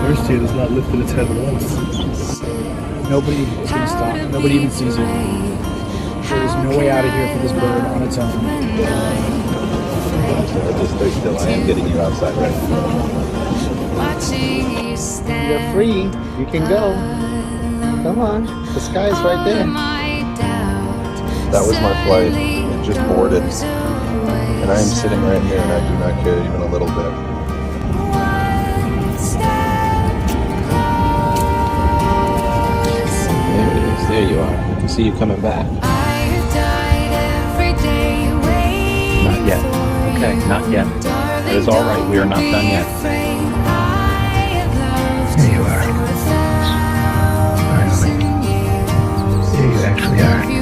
First here has not lifted its head once. Nobody is going to stop. Nobody even sees it. There's no way out of here for this bird on its own. Just stay still. I am getting you outside right now. You're free. You can go. Come on. The sky's right there. That was my flight. It just boarded. And I am sitting right here and I do not care even a little bit. There it is. There you are. I can see you coming back. Not yet. Okay, not yet. That is all right. We are not done yet. There you are. Finally. There you actually are.